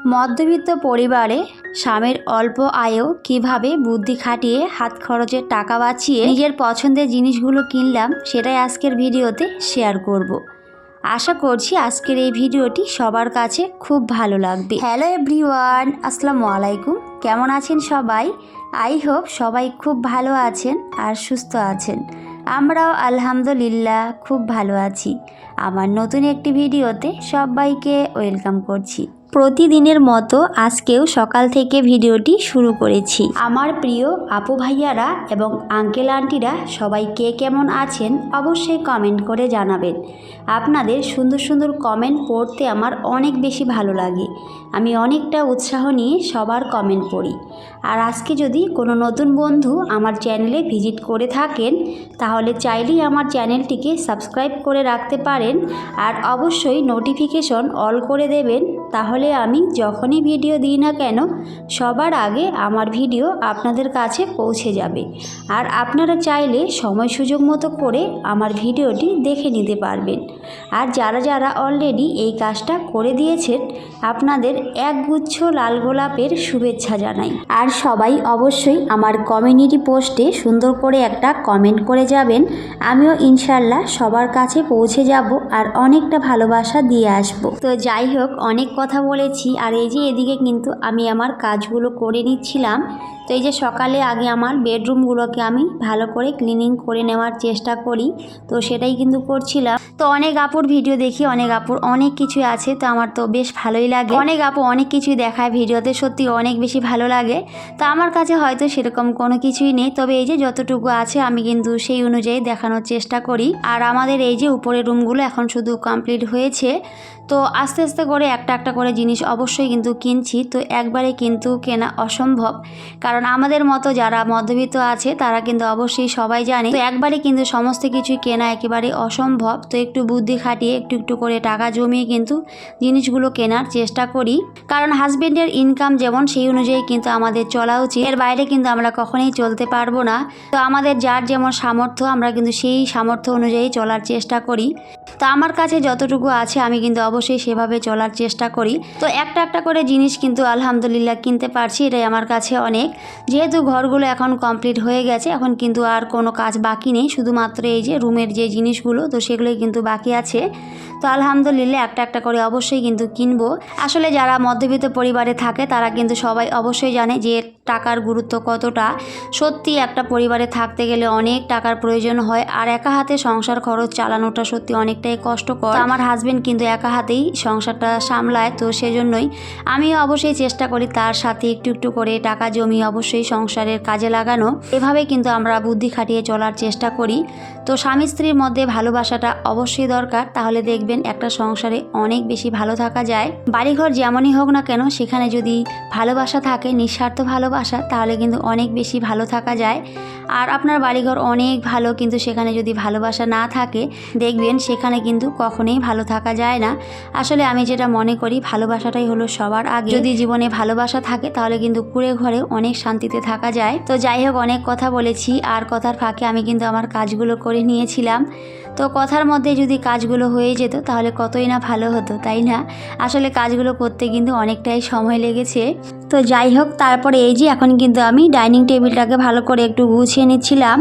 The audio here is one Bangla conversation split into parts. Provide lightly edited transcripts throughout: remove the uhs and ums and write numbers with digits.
মধ্যবিত্ত পরিবারে স্বামীর অল্প আয়েও কিভাবে বুদ্ধি খাটিয়ে হাত খরচের টাকা বাঁচিয়ে নিজের পছন্দের জিনিসগুলো কিনলাম, সেটাই আজকের ভিডিওতে শেয়ার করব। আশা করছি আজকের এই ভিডিওটি সবার কাছে খুব ভালো লাগবে। হ্যালো এভরিওয়ান, আসসালামু আলাইকুম। কেমন আছেন সবাই? আই হোপ সবাই খুব ভালো আছেন আর সুস্থ আছেন। আমরাও আলহামদুলিল্লাহ খুব ভালো আছি। আমার নতুন একটি ভিডিওতে সবাইকে ওয়েলকাম করছি। প্রতিদিনের মতো আজকেও সকাল থেকে ভিডিওটি শুরু করেছি। আমার প্রিয় আপু ভাইয়ারা এবং আঙ্কেল আন্টিরা সবাই কে কেমন আছেন অবশ্যই কমেন্ট করে জানাবেন। আপনাদের সুন্দর সুন্দর কমেন্ট পড়তে আমার অনেক বেশি ভালো লাগে। আমি অনেকটা উৎসাহ নিয়ে সবার কমেন্ট পড়ি। আর আজকে যদি কোনো নতুন বন্ধু আমার চ্যানেলে ভিজিট করে থাকেন তাহলে চাইলেই আমার চ্যানেলটিকে সাবস্ক্রাইব করে রাখতে পারেন আর অবশ্যই নোটিফিকেশন অল করে দেবেন। তাহলে আমি যখনই ভিডিও দিই না কেন সবার আগে আমার ভিডিও আপনাদের কাছে পৌঁছে যাবে। আর আপনারা চাইলে সময় সুযোগ মতো করে আমার ভিডিওটি দেখে নিতে পারবেন। আর যারা যারা অলরেডি এই কাজটা করে দিয়েছেন আপনাদের একগুচ্ছ লাল গোলাপের শুভেচ্ছা জানাই। আর সবাই অবশ্যই আমার কমিউনিটি পোস্টে সুন্দর করে একটা কমেন্ট করে যাবেন। আমিও ইনশাল্লাহ সবার কাছে পৌঁছে যাব আর অনেকটা ভালোবাসা দিয়ে আসব। তো যাই হোক, অনেক কথা বলেছি। আর এই যে এদিকে কিন্তু আমি আমার কাজগুলো করে নিচ্ছিলাম। তো এই যে সকালে আগে আমার বেডরুমগুলোকে আমি ভালো করে ক্লিনিং করে নেওয়ার চেষ্টা করি, তো সেটাই কিন্তু করছিলাম। তো অনেক আপুর ভিডিও দেখি, অনেক আপুর অনেক কিছুই আছে, তো আমার তো বেশ ভালোই লাগে। অনেক আপু অনেক কিছুই দেখায় ভিডিওতে, সত্যি অনেক বেশি ভালো লাগে। তো আমার কাছে হয়তো সেরকম কোনো কিছুই নেই, তবে এই যে যতটুকু আছে আমি কিন্তু সেই অনুযায়ী দেখানোর চেষ্টা করি। আর আমাদের এই যে উপরের রুমগুলো এখন শুধু কমপ্লিট হয়েছে, তো আস্তে আস্তে করে একটা একটা করে জিনিস অবশ্যই কিন্তু কিনছি। তো একবারে কিন্তু কেনা অসম্ভব, কারণ আমাদের মতো যারা মধ্যবিত্ত আছে তারা কিন্তু অবশ্যই সবাই জানে, তো একবারে কিন্তু সমস্ত কিছুই কেনা একেবারে অসম্ভব। তো একটু বুদ্ধি খাটিয়ে একটু একটু করে টাকা জমিয়ে কিন্তু জিনিসগুলো কেনার চেষ্টা করি, কারণ হাজবেন্ডের ইনকাম যেমন সেই অনুযায়ী কিন্তু আমাদের চলা উচিত। এর বাইরে কিন্তু আমরা কখনোই চলতে পারবো না। তো আমাদের যার যেমন সামর্থ্য আমরা কিন্তু সেই সামর্থ্য অনুযায়ী চলার চেষ্টা করি। তো আমার কাছে যতটুকু আছে আমি কিন্তু অবশ্যই সেভাবে চলার চেষ্টা করি। তো একটা একটা করে জিনিস কিন্তু আলহামদুলিল্লাহ কিনতে পারছি, এটাই আমার কাছে অনেক। যেহেতু ঘরগুলো এখন কমপ্লিট হয়ে গেছে, এখন কিন্তু আর কোনো কাজ বাকি নেই, শুধুমাত্র এই যে রুমের যে জিনিসগুলো তো সেগুলোই কিন্তু বাকি আছে। তো আলহামদুলিল্লাহ একটা একটা করে অবশ্যই কিন্তু কিনবো। আসলে যারা মধ্যবিত্ত পরিবারে থাকে তারা কিন্তু সবাই অবশ্যই জানে যে টাকার গুরুত্ব কতটা। সত্যি একটা পরিবারে থাকতে গেলে অনেক টাকার প্রয়োজন হয়, আর একা হাতে সংসার খরচ চালানোটা সত্যি অনেকটাই কষ্টকর। আমার হাজবেন্ড কিন্তু একা হাতেই সংসারটা সামলায়, তো সেজন্যই আমিও অবশ্যই চেষ্টা করি তার সাথে একটু একটু করে টাকা জমিয়ে অবশ্যই সংসারের কাজে লাগানো। এভাবে কিন্তু আমরা বুদ্ধি খাটিয়ে চলার চেষ্টা করি। তো স্বামী স্ত্রীর মধ্যে ভালোবাসাটা অবশ্যই দরকার, তাহলে দেখবেন একটা সংসারে অনেক বেশি ভালো থাকা যায়। বাড়িঘর যেমনই হোক না কেন সেখানে যদি ভালোবাসা থাকে, নিঃস্বার্থ ভালোবাসা, তাহলে কিন্তু অনেক বেশি ভালো থাকা যায়। আর আপনার বাড়িঘর অনেক ভালো, কিন্তু সেখানে যদি ভালোবাসা না থাকে দেখবেন সেখানে কিন্তু কখনোই ভালো থাকা যায় না। আসলে আমি যেটা মনে করি ভালোবাসাটাই হলো সবার আগে। যদি জীবনে ভালোবাসা থাকে তাহলে কিন্তু কুঁড়ে ঘরে অনেক শান্তিতে থাকা যায়। তো যাই হোক, অনেক কথা বলেছি, আর কথার ফাঁকে আমি কিন্তু আমার কাজগুলো করে নিয়েছিলাম। তো কথার মধ্যে যদি কাজগুলো হয়ে যেত তাহলে কতই না ভালো হতো, তাই না? আসলে কাজগুলো করতে কিন্তু অনেকটাই সময় লেগেছে। তো যাই হোক, তারপরে এই যে এখন কিন্তু আমি ডাইনিং টেবিলটাকে ভালো করে একটু গুছিয়ে নিচ্ছিলাম।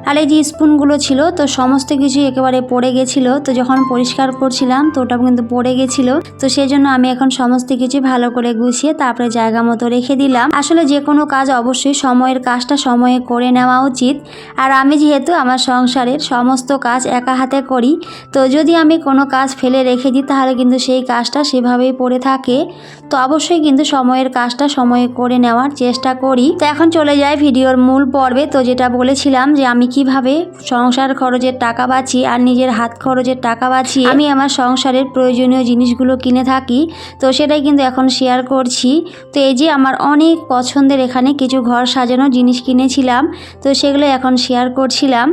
আর এই যে স্পুনগুলো ছিল তো সমস্ত কিছু একেবারে পড়ে গেছিলো, তো যখন পরিষ্কার করছিলাম তো ওটা কিন্তু পড়ে গেছিলো। তো সেই জন্য আমি এখন সমস্ত কিছু ভালো করে গুছিয়ে তারপরে জায়গা মতো রেখে দিলাম। আসলে যে কোনো কাজ অবশ্যই সময়ের কাজটা সময়ে করে নেওয়া উচিত। আর আমি যেহেতু আমার সংসারের সমস্ত কাজ একা হাতে করি, তো যদি আমি কোনো কাজ ফেলে রেখে দিই তাহলে কিন্তু সেই কাজটা সেভাবেই পড়ে থাকে। তো অবশ্যই কিন্তু সময়ের কাজটা সময়ে করে নেওয়ার চেষ্টা করি। তো এখন চলে যাই ভিডিওর মূল পর্বে। তো যেটা বলেছিলাম যে আমি কিভাবে সংসার খরচের টাকা বাঁচি আর নিজের হাত খরচের টাকা বাঁচি আমি আমার সংসারের প্রয়োজনীয় জিনিসগুলো কিনে থাকি, তো সেটাই কিন্তু এখন শেয়ার করছি। তো এই যে আমার অনেক পছন্দের এখানে কিছু ঘর সাজানো জিনিস কিনেছিলাম, তো সেগুলো এখন শেয়ার করছিলাম।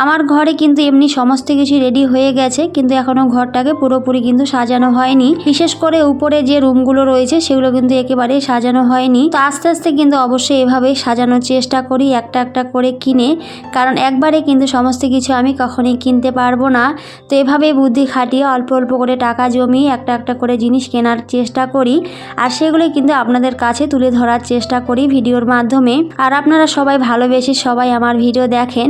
আমার ঘরে কিন্তু এমনি সমস্ত কিছু রেডি হয়ে গেছে, কিন্তু এখনও ঘরটাকে পুরোপুরি কিন্তু সাজানো হয়নি। বিশেষ করে উপরে যে রুমগুলো রয়েছে সেগুলো কিন্তু একেবারে সাজানো হয়নি। তো আস্তে আস্তে কিন্তু অবশ্যই এভাবেই সাজানোর চেষ্টা করি একটা একটা করে কিনে, কারণ একবারে কিন্তু সমস্ত কিছু আমি কখনোই কিনতে পারবো না। তো এভাবেই বুদ্ধি খাটিয়ে অল্প অল্প করে টাকা জমিয়ে একটা একটা করে জিনিস কেনার চেষ্টা করি, আর সেগুলোই কিন্তু আপনাদের কাছে তুলে ধরার চেষ্টা করি ভিডিওর মাধ্যমে। আর আপনারা সবাই ভালোবেসে সবাই আমার ভিডিও দেখেন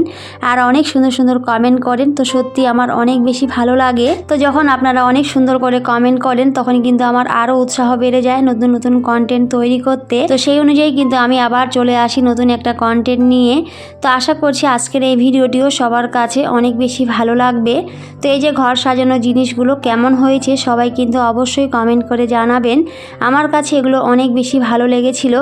আর অনেক সুন্দর সুন্দর কমেন্ট করেন, তো সত্যি আমার অনেক বেশি ভালো লাগে। তো যখন আপনারা অনেক সুন্দর করে কমেন্ট করেন তখন কিন্তু আমার আরও উৎসাহ বেড়ে যায় নতুন নতুন কন্টেন্ট তৈরি করতে। তো সেই অনুযায়ী কিন্তু আমি আবার চলে আসি নতুন একটা কন্টেন্ট নিয়ে। তো আশা করছি আজকের এই ভিডিওটিও সবার কাছে অনেক বেশি ভালো লাগবে। তো এই যে ঘর সাজানো জিনিসগুলো কেমন হয়েছে সবাই কিন্তু অবশ্যই কমেন্ট করে জানাবেন। আমার কাছে এগুলো অনেক বেশি ভালো লেগেছিল।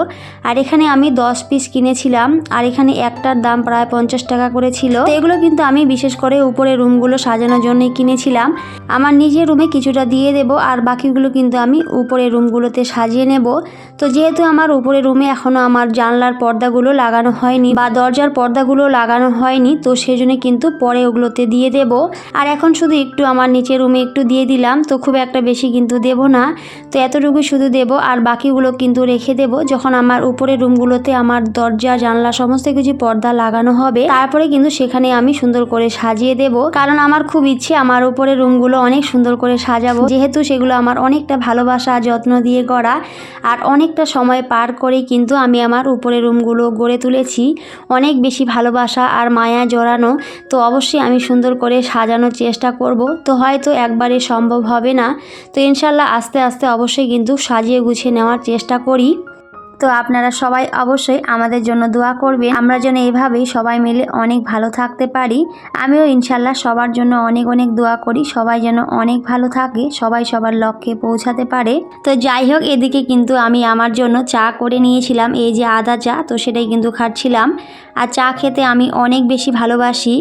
আর এখানে আমি 10 পিস কিনেছিলাম, আর এখানে একটার দাম প্রায় 50 টাকা করে ছিল। তো এগুলো কিন্তু আমি বিশেষ করে উপরে রুমগুলো সাজানোর জন্যই কিনেছিলাম। আমার নিজের রুমে কিছুটা দিয়ে দেব, আর বাকিগুলো কিন্তু আমি উপরে রুমগুলোতে সাজিয়ে নেব। তো যেহেতু আমার উপরে রুমে এখনও আমার জানলার পর্দাগুলো লাগানো হয়নি বা দরজার পর্দাগুলো লাগানো হয়নি, তো সেজন্য কিন্তু পরে ওগুলোতে দিয়ে দেব। আর এখন শুধু একটু আমার নিচের রুমে একটু দিয়ে দিলাম, তো খুব একটা বেশি কিন্তু দেব না। তো এতটুকু শুধু দেব, আর বাকিগুলো কিন্তু রেখে দেব যখন আমার উপরের রুমগুলোতে আমার দরজা জানলা সমস্ত কিছু পর্দা লাগানো হবে, তারপরে কিন্তু সেখানে আমি সুন্দর করে সাজিয়ে দেব। কারণ আমার খুব ইচ্ছে আমার উপরের রুমগুলো অনেক সুন্দর করে সাজাবো, যেহেতু সেগুলো আমার অনেকটা ভালোবাসা যত্ন দিয়ে করা, আর অনেকটা সময় পার করে কিন্তু আমি আমার উপরের রুমগুলো গড়ে তুলেছি অনেক বেশি ভালোবাসা আর মায়া জড়ানো। তো অবশ্যই আমি সুন্দর করে সাজানোর চেষ্টা করব। তো হয়তো একবারে সম্ভব হবে না, তো ইনশাল্লাহ আস্তে আস্তে অবশ্যই কিন্তু সাজিয়ে গুছিয়ে নেওয়ার চেষ্টা করি। তো আপনারা সবাই অবশ্যই আমাদের জন্য দোয়া করবেন, আমরা যেন এইভাবেই সবাই মিলে অনেক ভালো থাকতে পারি। আমিও ইনশাল্লাহ সবার জন্য অনেক অনেক দোয়া করি, সবাই যেন অনেক ভালো থাকে, সবাই সবার লক্ষ্যে পৌঁছাতে পারে। তো যাই হোক, এদিকে কিন্তু আমি আমার জন্য চা করে নিয়েছিলাম, এই যে আদা চা, তো সেটাই কিন্তু খাচ্ছিলাম। আর চা খেতে আমি অনেক বেশি ভালোবাসি।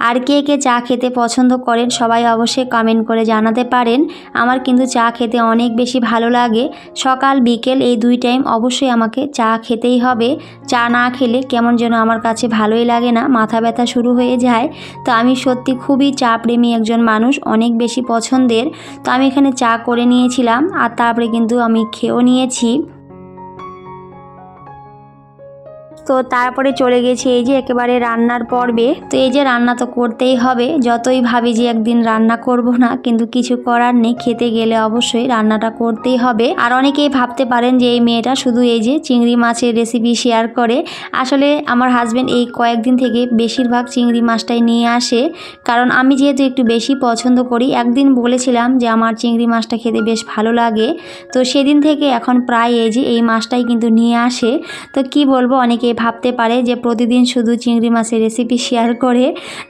আর কে কে চা খেতে পছন্দ করেন সবাই অবশ্যই কমেন্ট করে জানাতে পারেন। আমার কিন্তু চা খেতে অনেক বেশি ভালো লাগে, সকাল বিকেল এই 2 টাইম অবশ্যই আমাকে চা খেতেই হবে। চা না খেলে কেমন যেন আমার কাছে ভালোই লাগে না, মাথা ব্যথা শুরু হয়ে যায়। তো আমি সত্যি খুবই চা প্রেমী একজন মানুষ, অনেক বেশি পছন্দের। তো আমি এখানে চা করে নিয়েছিলাম, আর তারপরে কিন্তু আমি খেয়েও নিয়েছি। তো তারপরে চলে গেছি এই যে একেবারে রান্নার পর্বে। তো এই যে রান্না তো করতেই হবে, যতই ভাবি যে একদিন রান্না করব না, কিন্তু কিছু করার নেই, খেতে গেলে অবশ্যই রান্নাটা করতেই হবে। আর অনেকেই ভাবতে পারেন যে এই মেয়েটা শুধু এই যে চিংড়ি মাছের রেসিপি শেয়ার করে। আসলে আমার হাজব্যান্ড এই কয়েকদিন থেকে বেশিরভাগ চিংড়ি মাছটাই নিয়ে আসে, কারণ আমি যেহেতু একটু বেশি পছন্দ করি। একদিন বলেছিলাম যে আমার চিংড়ি মাছটা খেতে বেশ ভালো লাগে, তো সেদিন থেকে এখন প্রায় এই যে এই মাছটাই কিন্তু নিয়ে আসে। তো কি বলবো, অনেকে ভাবতে পারে যে প্রতিদিন শুধু চিংড়ি মাছের রেসিপি শেয়ার করে,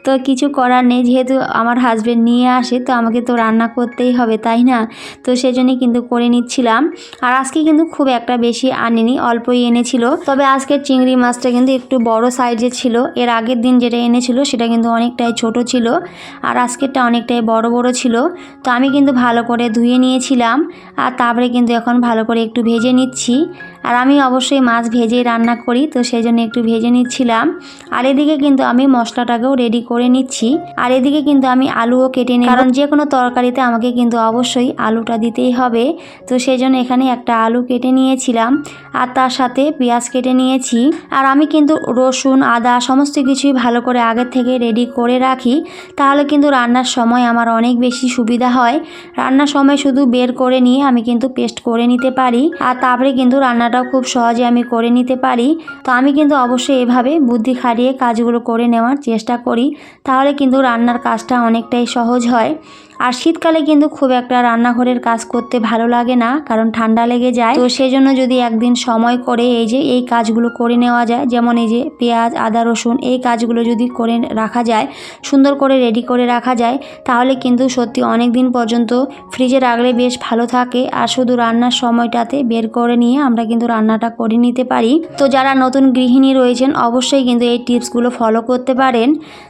তো কিছু করার নেই, যেহেতু আমার হাজব্যান্ড নিয়ে আসে তো আমাকে তো রান্না করতেই হবে, তাই না? তো সেজন্যই কিন্তু করে নিচ্ছিলাম। আর আজকে কিন্তু খুব একটা বেশি আনেনি, অল্পই এনেছিল। তবে আজকের চিংড়ি মাছটা কিন্তু একটু বড় সাইজের ছিল, এর আগের দিন যেটা এনেছিল সেটা কিন্তু অনেকটাই ছোট ছিল, আর আজকেরটা অনেকটাই বড় বড় ছিল। তো আমি কিন্তু ভালো করে ধুয়ে নিয়েছিলাম, আর তারপরে কিন্তু এখন ভালো করে একটু ভেজে নিচ্ছি। আর আমি অবশ্যই মাছ ভেজেই রান্না করি, তো সেই জন্য একটু ভেজে নিচ্ছিলাম। আর এদিকে কিন্তু আমি মশলাটাকেও রেডি করে নিচ্ছি। আর এদিকে কিন্তু আমি আলুও কেটে নিই, কারণ যে কোনো তরকারিতে আমাকে কিন্তু অবশ্যই আলুটা দিতেই হবে। তো সেই জন্য এখানে একটা আলু কেটে নিয়েছিলাম, আর তার সাথে পেঁয়াজ কেটে নিয়েছি। আর আমি কিন্তু রসুন আদা সমস্ত কিছুই ভালো করে আগের থেকে রেডি করে রাখি, তাহলে কিন্তু রান্নার সময় আমার অনেক বেশি সুবিধা হয়। রান্নার সময় শুধু বের করে নিয়ে আমি কিন্তু পেস্ট করে নিতে পারি, আর তারপরে কিন্তু রান্নাটাও খুব সহজে আমি করে নিতে পারি। তো আমি কিন্তু অবশ্যই এভাবে বুদ্ধি খাটিয়ে কাজগুলো করে নেওয়ার চেষ্টা করি, তাহলে কিন্তু রান্নার কাজটা অনেকটাই সহজ হয়। আর শীতকালে কিন্তু খুব একটা রান্নাঘরের কাজ করতে ভালো লাগে না, কারণ ঠান্ডা লেগে যায়। তো সেজন্য যদি একদিন সময় করে এই যে এই কাজগুলো করে নেওয়া যায়, যেমন এই যে পেঁয়াজ আদা রসুন এই কাজগুলো যদি করে রাখা যায়, সুন্দর করে রেডি করে রাখা যায়, তাহলে কিন্তু সত্যি অনেক দিন পর্যন্ত ফ্রিজে রাখলে বেশ ভালো থাকে। আর শুধু রান্নার সময়টাতে বের করে নিয়ে আমরা কিন্তু রান্নাটা করে নিতে পারি। তো যারা নতুন গৃহিণী রয়েছেন অবশ্যই কিন্তু এই টিপসগুলো ফলো করতে পারেন।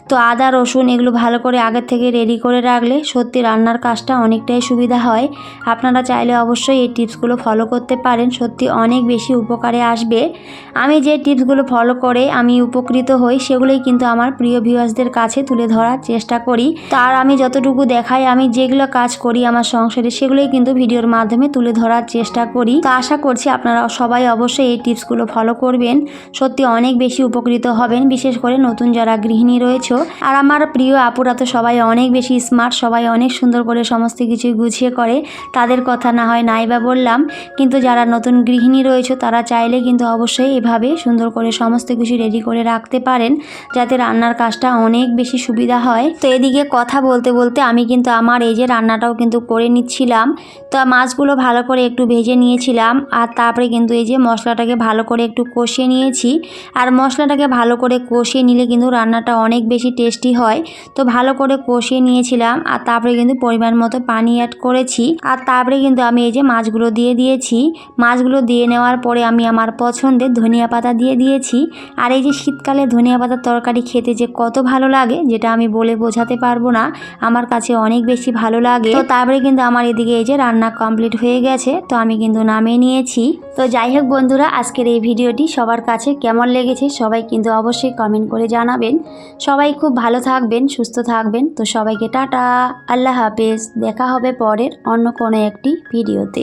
তো আদা রসুন এগুলো ভালো করে আগের থেকে রেডি করে রাখলে সত্যি সত্যি রান্নার কাজটা অনেকটাই সুবিধা হয়। আপনারা চাইলে অবশ্যই এই টিপসগুলো ফলো করতে পারেন, সত্যি অনেক বেশি উপকারে আসবে। আমি যে টিপসগুলো ফলো করে আমি উপকৃত হই সেগুলোই কিন্তু আমার প্রিয় ভিউয়ার্সদের কাছে তুলে ধরার চেষ্টা করি। তার আমি যতটুকু দেখাই, আমি যেগুলো কাজ করি আমার সংসারে সেগুলোই কিন্তু ভিডিওর মাধ্যমে তুলে ধরার চেষ্টা করি। তো আশা করছি আপনারা সবাই অবশ্যই এই টিপসগুলো ফলো করবেন, সত্যি অনেক বেশি উপকৃত হবেন, বিশেষ করে নতুন যারা গৃহিণী রয়েছে। আর আমার প্রিয় আপুরা তো সবাই অনেক বেশি স্মার্ট, সবাই অনেক সুন্দর করে সমস্ত কিছু গুছিয়ে করে, তাদের কথা না হয় নাইবা বললাম, কিন্তু যারা নতুন গৃহিণী রয়েছে তারা চাইলে কিন্তু অবশ্যই এভাবে সুন্দর করে সমস্ত কিছু রেডি করে রাখতে পারেন, যাতে রান্নার কাজটা অনেক বেশি সুবিধা হয়। তো এদিকে কথা বলতে বলতে আমি কিন্তু আমার এই যে রান্নাটাও কিন্তু করে নিচ্ছিলাম। তো মাছগুলো ভালো করে একটু ভেজে নিয়েছিলাম, আর তারপরে কিন্তু এই যে মশলাটাকে ভালো করে একটু কষিয়ে নিয়েছি। আর মশলাটাকে ভালো করে কষিয়ে নিলে কিন্তু রান্নাটা অনেক বেশি টেস্টি হয়। তো ভালো করে কষিয়ে নিয়েছিলাম, আর তারপরে কিন্তু পরিমাণ মতো পানি অ্যাড করেছি। আর তারপরে কিন্তু আমি এই যে মাছগুলো দিয়ে দিয়েছি। মাছগুলো দিয়ে নেওয়ার পরে আমি আমার পছন্দের ধনিয়া পাতা দিয়ে দিয়েছি। আর এই যে শীতকালে ধনিয়া পাতার তরকারি খেতে যে কত ভালো লাগে, যেটা আমি বলে বোঝাতে পারবো না, আমার কাছে অনেক বেশি ভালো লাগে। তো তারপরে কিন্তু আমার এদিকে এই যে রান্না কমপ্লিট হয়ে গেছে, তো আমি কিন্তু নামিয়ে নিয়েছি। তো যাই হোক বন্ধুরা, আজকের এই ভিডিওটি সবার কাছে কেমন লেগেছে সবাই কিন্তু অবশ্যই কমেন্ট করে জানাবেন। সবাই খুব ভালো থাকবেন, সুস্থ থাকবেন। তো সবাইকে টাটা, আল্লাহ হাফেজ। দেখা হবে পরের অন্য কোনো একটি ভিডিওতে।